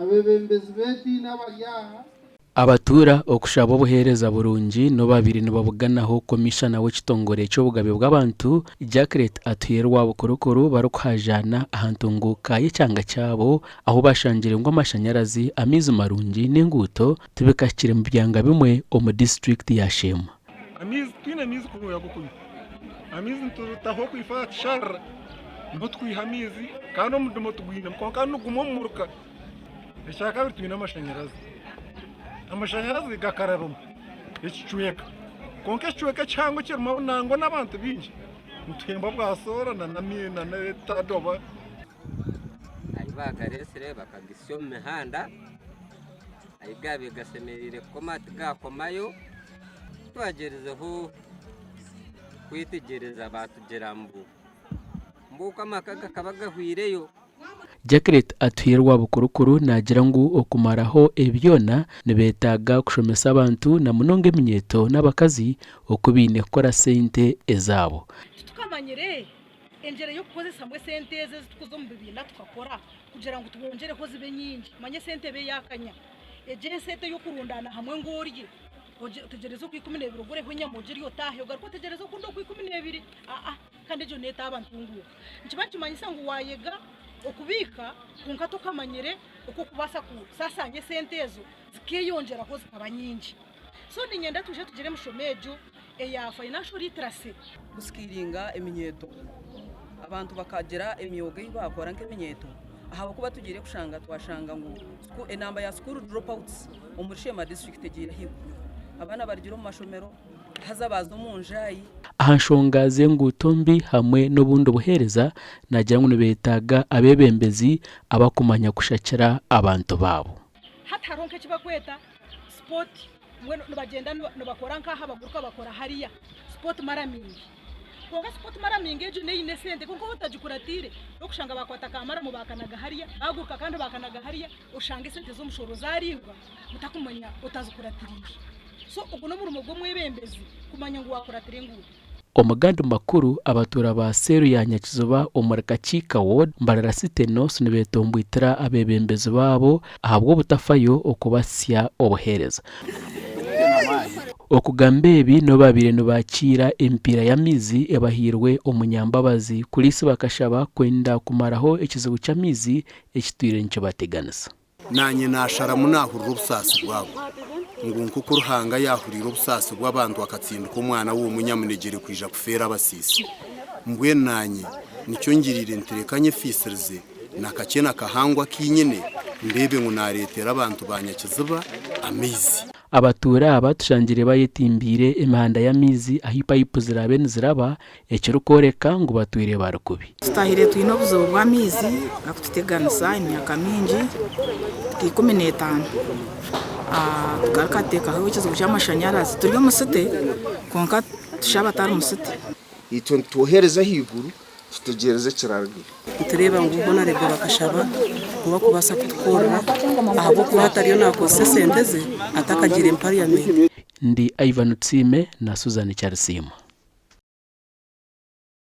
abebembezi beti n'abaryaha abatura okushaba obuhereza burungi no babiri nibabuganaho komishana w'ekitongore cy'obugabe bw'abantu Jacqueline Atuyerwa bukorokoro barukuhajana ahantunguka y'ekyanga cyabo aho bashangire ngo amashanyarazi amizi marungi n'inguto tibikakire mu byanga bimwe omu district ya Shema. Amizi twine amizi kuruya gukunya amizi turutaho kwifata shara mbo twihamizi kandi omudumo tugwina kandi nugumo muruka eshaka bitwina amashanyarazi gakararuma ekichweka konke ekichweka cyango kirimo nango n'abantu bingi mutemba bwasora na namina na tadoba ayibagaresere bakagisyo mihanda ayigabe gasemerire komati gakomayo twagerezeho kwitegereza batugera mbuka amakaga kabagahwireyo. Jacqueline Atuyerwa bukorokoro nagira ngo okumaraho ebyona nibetaga kushomesa abantu na munonge minyeto n'abakazi okubine kora sente ezabo. Tukamanyire engere yo kukozesa mwe sente eze zitukuzo mu bibinda tukakora kugira ngo tubongere ko zibe nyingi manye sente be yakanya eje sente yo kurundana hamwe ngorye tegerezo ku 12 ugure hwenya mujiri yotahe ugariko tegerezo kundo ku 12 kandi jo neta abantu nguko nkibatumanyisa ngo wayega okubika kunkato kamanyire uko kubasa ku sasanye sente ezo zikiyongera ko zikaba nyingi so ninyenda tuje tugire mushomejo ya financial literacy guskiringa eminyeto abantu bakagera emyoga ibakora nk'eminyeto aha kuba tugire kushanga twashanga ngo enamba ya school dropouts umushema district gira higo abana barigiro mu mashomero hazabaza umunjayi ahanshonga zenguto mbi hamwe n'obundi buhereza nagira ngo nibetaga abebembezi abakumanya kushakira abantu babo hataronke kibakweta sport mwe bagenda bakora nkaha baguruka bakora hariya sport maramingi konga sport maramingi ejo neyine sente kongo utajikuratire no kushanga bakwata kamara mu bakanaga hariya baguruka kandi bakanaga hariya ushanga sente zo mushoro zarirwa mutakumanya utazikuratiriye so uguno murumo gwo mwebembezi kumanya ngo wakuratire nguko omugandi makuru abatura ba seru ya Nyakizoba omurikachika ward mbarara sitenos nibetombwitira abebembezi babo ahabwo butafayo okubasya obuhereza okugambe ebi no babire no bakira empira ya mizi ebahirwe omunyambabazi kulisi bakashaba kwenda kumaraho ekizibu kya mizi ekitwire nicyo bateganisa nanye nashara munahurira obusasi bwabo ngunku kuruhanga yahurira obusasi bw'abantu akatsinduka umwana w'umunyamunegere kwija kufera abasisi mbwe nanye nicyo ngirire nterekanye fisirize nakakena kahangwa kinyene ndebe ngo naretera abantu banyakiziba amizi abatura abatushangire bayetimbire imihanda ya mizi ahipa yipuzira ziraba ekirukoreka ngo batwire barukubi tutahire twino buzo bwa mizi akututeganisa imyaka mingi 15 tukarikatekaho ikizibu cy'amashanyarazi turi musite konka tushaba atari musite ito tuhereza higuru tutegereze kirarwi tureba ngo ubona rebo bakashaba kuba kubasa kutukora ahabo kuba hatariyo nakose sendeze atakagira impari ya me ndi Ivan Tsime na Suzanne Charles Sima.